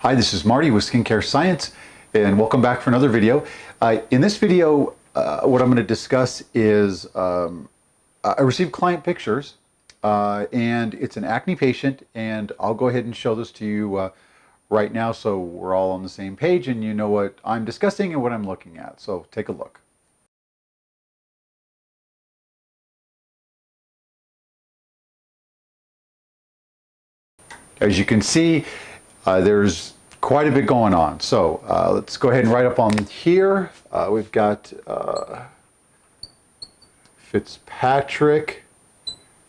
Hi, this is Marty with Skincare Science, and welcome back for another video. In this video, what I'm going to discuss is I received client pictures, and it's an acne patient, and I'll go ahead and show this to you right now so we're all on the same page and you know what I'm discussing and what I'm looking at. So take a look. As you can see, there's quite a bit going on. So let's go ahead and write up on here. We've got Fitzpatrick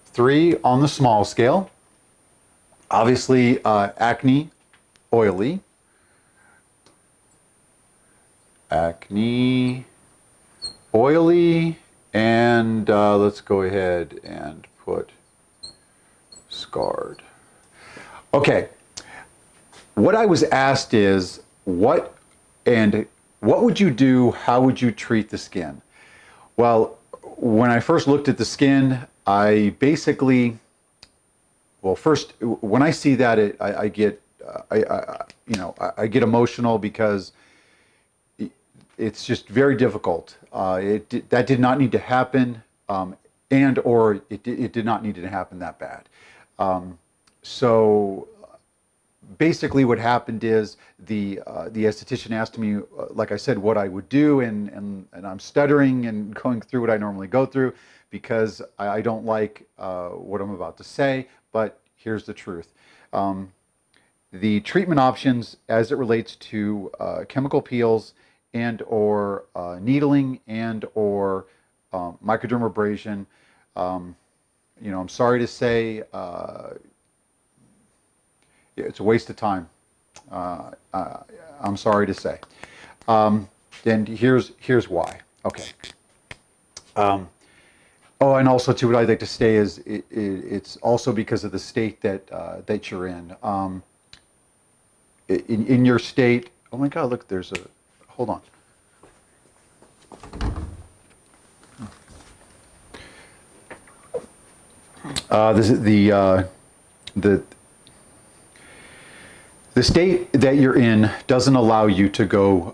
3 on the small scale. Obviously acne, oily. Acne, oily, and let's go ahead and put scarred. Okay, what I was asked is what would you do, how would you treat the skin? Well, when I first looked at the skin, I basically, well, first, when I see that, I get emotional because it's just very difficult. That did not need to happen, or it did not need to happen that bad. So basically what happened is the esthetician asked me, like I said, what I would do, and I'm stuttering and going through what I normally go through because I don't like what I'm about to say, but here's the truth. The treatment options as it relates to chemical peels and or needling and or microdermabrasion, I'm sorry to say, it's a waste of time. I'm sorry to say. And here's why. Okay. Oh, and also too, what I'd like to say is it's also because of the state that you're in. In your state. Oh my God! Look, there's a. Hold on. This is the state that you're in doesn't allow you to go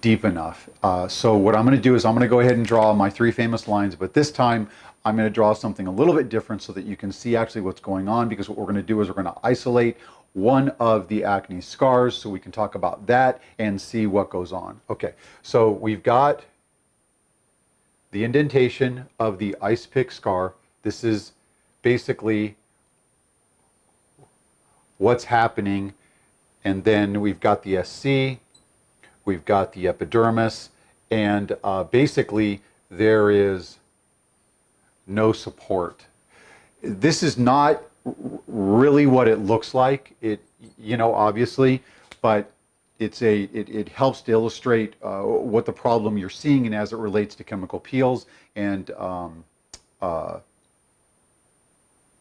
deep enough. So what I'm going to do is I'm going to go ahead and draw my 3 famous lines, but this time I'm going to draw something a little bit different so that you can see actually what's going on, because what we're going to do is we're going to isolate one of the acne scars so we can talk about that and see what goes on. Okay, so we've got the indentation of the ice pick scar. This is basically what's happening. And then we've got the SC, we've got the epidermis, and basically there is no support. This is not really what it looks like, obviously, but it helps to illustrate what the problem you're seeing and as it relates to chemical peels and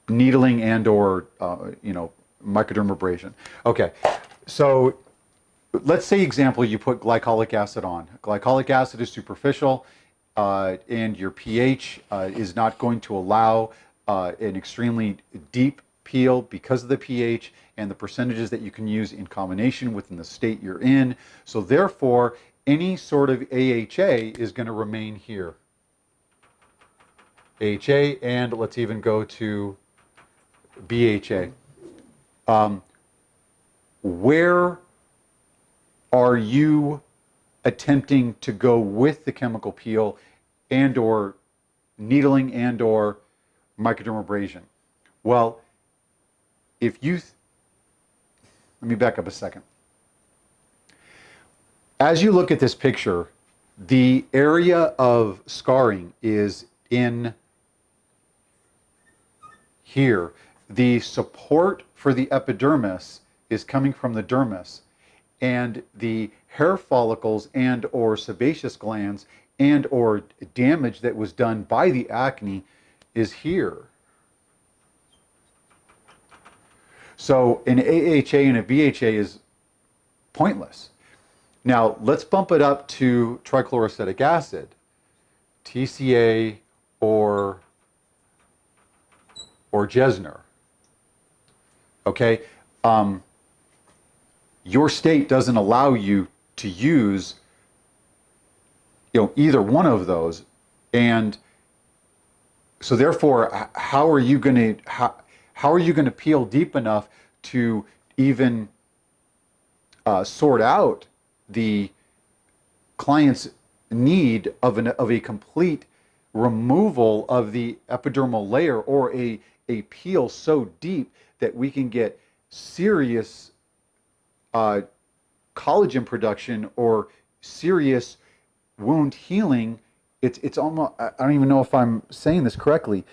needling and or microdermabrasion. Okay. So let's say, example, you put glycolic acid on. Glycolic acid is superficial, and your pH is not going to allow an extremely deep peel because of the pH and the percentages that you can use in combination within the state you're in. So therefore, any sort of AHA is going to remain here. AHA, and let's even go to BHA. Where are you attempting to go with the chemical peel and or needling and or microdermabrasion? Well, let me back up a second. As you look at this picture, the area of scarring is in here. The support for the epidermis is coming from the dermis, and the hair follicles and or sebaceous glands and or damage that was done by the acne is here. So an AHA and a BHA is pointless. Now let's bump it up to trichloroacetic acid, TCA or Jesner. Okay, your state doesn't allow you to use, either one of those. And so therefore, how are you going to how are you going to peel deep enough to even sort out the client's need of a complete removal of the epidermal layer, or a peel so deep that we can get serious collagen production or serious wound healing? It's almost, I don't even know if I'm saying this correctly.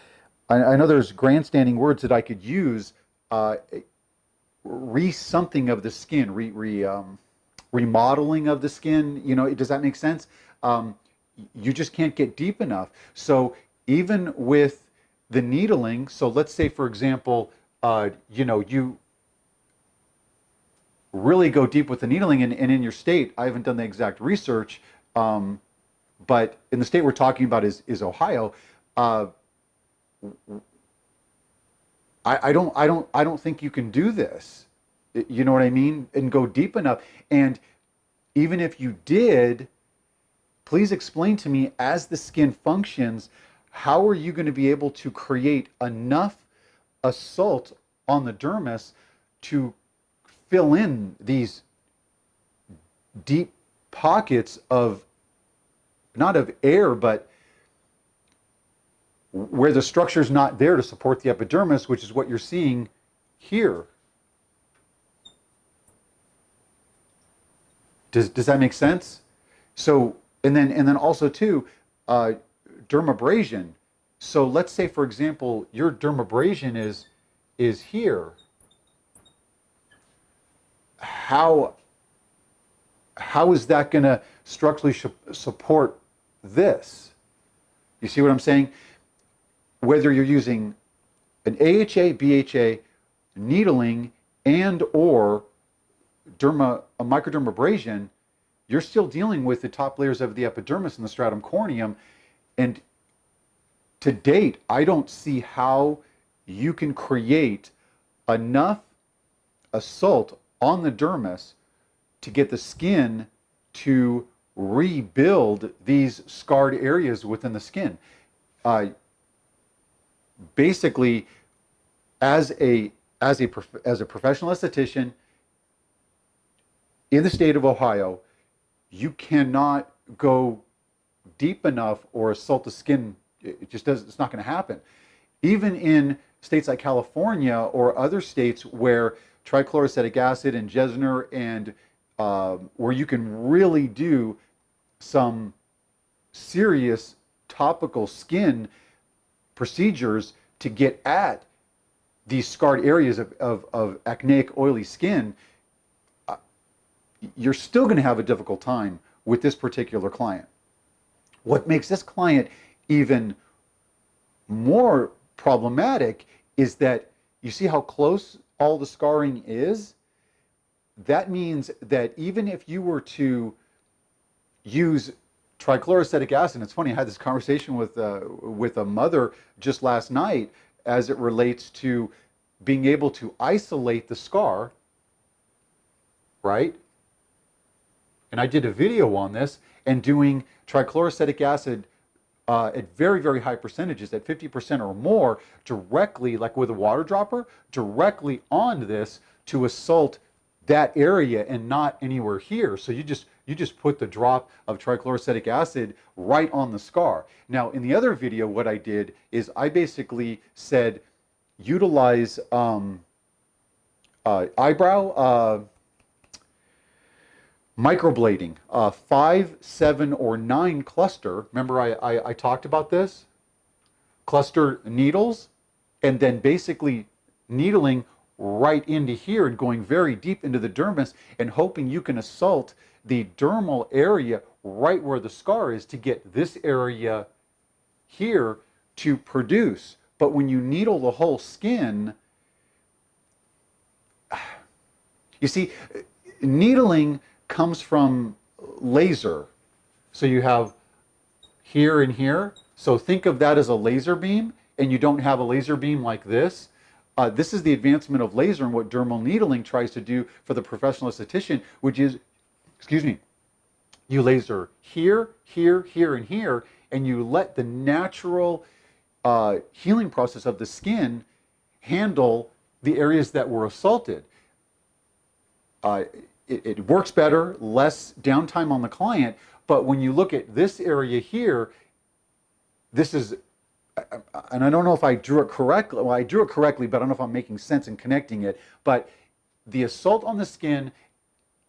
I know there's grandstanding words that I could use. Something of the skin, remodeling of the skin. Does that make sense? You just can't get deep enough. So even with the needling, so let's say, for example, you really go deep with the needling, and in your state, I haven't done the exact research, but in the state we're talking about is Ohio. I don't think you can do this. You know what I mean? And go deep enough. And even if you did, please explain to me, as the skin functions, how are you going to be able to create enough assault on the dermis to fill in these deep pockets of, not of air, but where the structure's not there to support the epidermis, which is what you're seeing here. Does that make sense? So, and then also too, dermabrasion. So let's say, for example, your dermabrasion is here. How is that going to structurally support this? You see what I'm saying? Whether you're using an AHA, BHA, needling, and or a microdermabrasion, you're still dealing with the top layers of the epidermis and the stratum corneum. And to date, I don't see how you can create enough assault on the dermis to get the skin to rebuild these scarred areas within the skin. Basically, as a professional esthetician in the state of Ohio, you cannot go deep enough or assault the skin. It just doesn't. It's not going to happen. Even in states like California or other states where trichloroacetic acid and Gesner, and where you can really do some serious topical skin procedures to get at these scarred areas of acneic, oily skin, you're still going to have a difficult time with this particular client. What makes this client even more problematic is that you see how close all the scarring is? That means that even if you were to use trichloroacetic acid, and it's funny, I had this conversation with a mother just last night as it relates to being able to isolate the scar, right? And I did a video on this, and doing trichloroacetic acid at very, very high percentages, at 50% or more, directly, like with a water dropper, directly on this to assault that area and not anywhere here. So you just put the drop of trichloroacetic acid right on the scar. Now, in the other video, what I did is I basically said, utilize eyebrow microblading, 5, 7, or 9 cluster. Remember I talked about this? Cluster needles, and then basically needling right into here and going very deep into the dermis and hoping you can assault the dermal area right where the scar is to get this area here to produce. But when you needle the whole skin, you see, needling comes from laser. So you have here and here. So think of that as a laser beam, and you don't have a laser beam like this. This is the advancement of laser and what dermal needling tries to do for the professional esthetician, which is, excuse me, you laser here, here, here, and here, and you let the natural healing process of the skin handle the areas that were assaulted. It works better, less downtime on the client, but when you look at this area here, this is, and I don't know if I drew it correctly, well, I drew it correctly, but I don't know if I'm making sense in connecting it, but the assault on the skin,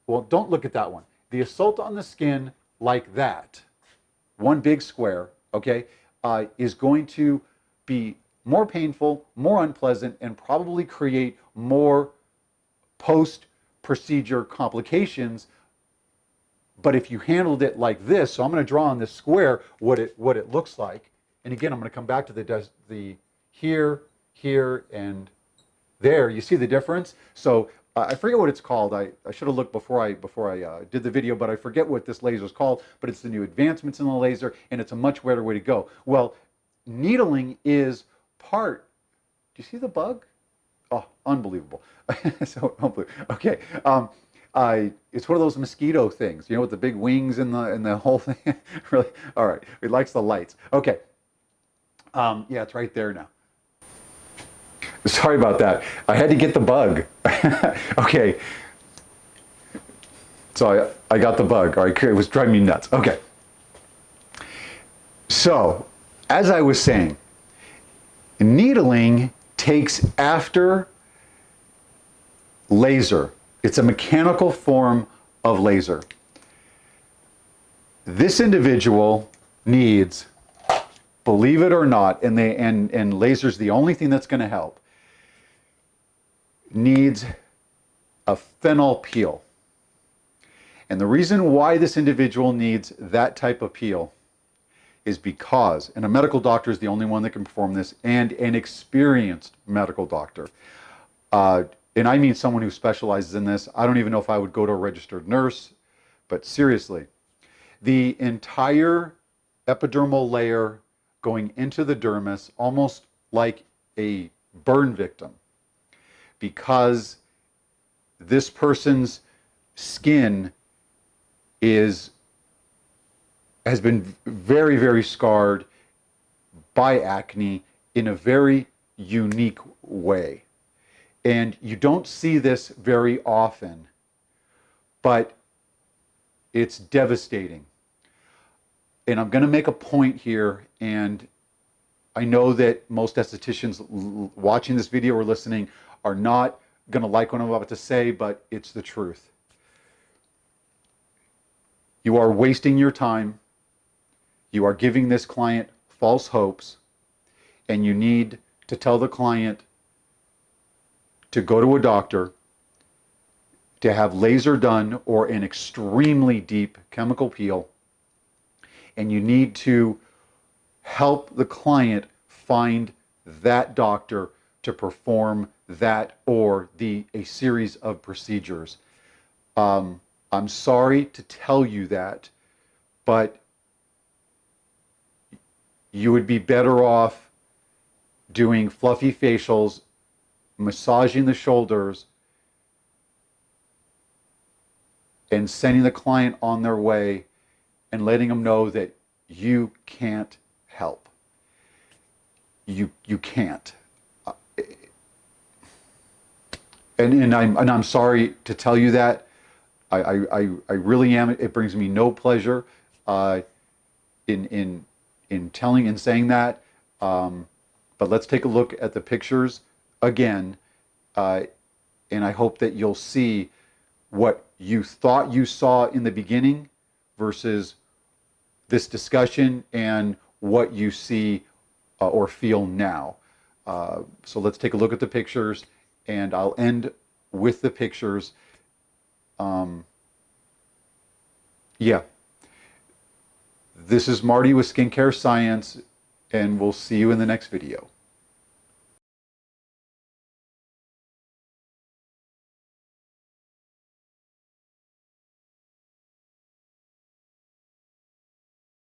well, don't look at that one. The assault on the skin like that, one big square, okay, is going to be more painful, more unpleasant, and probably create more post-procedure complications. But if you handled it like this, so I'm going to draw on this square what it looks like. And again, I'm going to come back to the here, here, and there. You see the difference? So I forget what it's called. I should have looked before I did the video, but I forget what this laser is called. But it's the new advancements in the laser, and it's a much better way to go. Well, needling is part. Do you see the bug? Oh, unbelievable! So unbelievable. Okay, it's one of those mosquito things, you know, with the big wings and the whole thing. Really, all right. It likes the lights. Okay. Yeah, it's right there now. Sorry about that. I had to get the bug. Okay. So I got the bug. All right, it was driving me nuts. Okay. So, as I was saying, needling takes after laser. It's a mechanical form of laser. This individual needs, believe it or not, and laser's the only thing that's going to help, needs a phenol peel. And the reason why this individual needs that type of peel is because, and a medical doctor is the only one that can perform this, and an experienced medical doctor. And I mean someone who specializes in this. I don't even know if I would go to a registered nurse, but seriously, the entire epidermal layer going into the dermis, almost like a burn victim, because this person's skin has been very, very scarred by acne in a very unique way. And you don't see this very often, but it's devastating. And I'm going to make a point here, and I know that most estheticians watching this video or listening are not going to like what I'm about to say, but it's the truth. You are wasting your time. You are giving this client false hopes, and you need to tell the client to go to a doctor, to have laser done or an extremely deep chemical peel, and you need to help the client find that doctor to perform that or a series of procedures. I'm sorry to tell you that, but you would be better off doing fluffy facials, massaging the shoulders, and sending the client on their way and letting them know that you can't help. You can't. And I'm sorry to tell you that. I really am. It brings me no pleasure in telling and saying that. But let's take a look at the pictures again, and I hope that you'll see what you thought you saw in the beginning versus this discussion and what you see or feel now. So let's take a look at the pictures, and I'll end with the pictures. Yeah. This is Marty with Skincare Science, and we'll see you in the next video.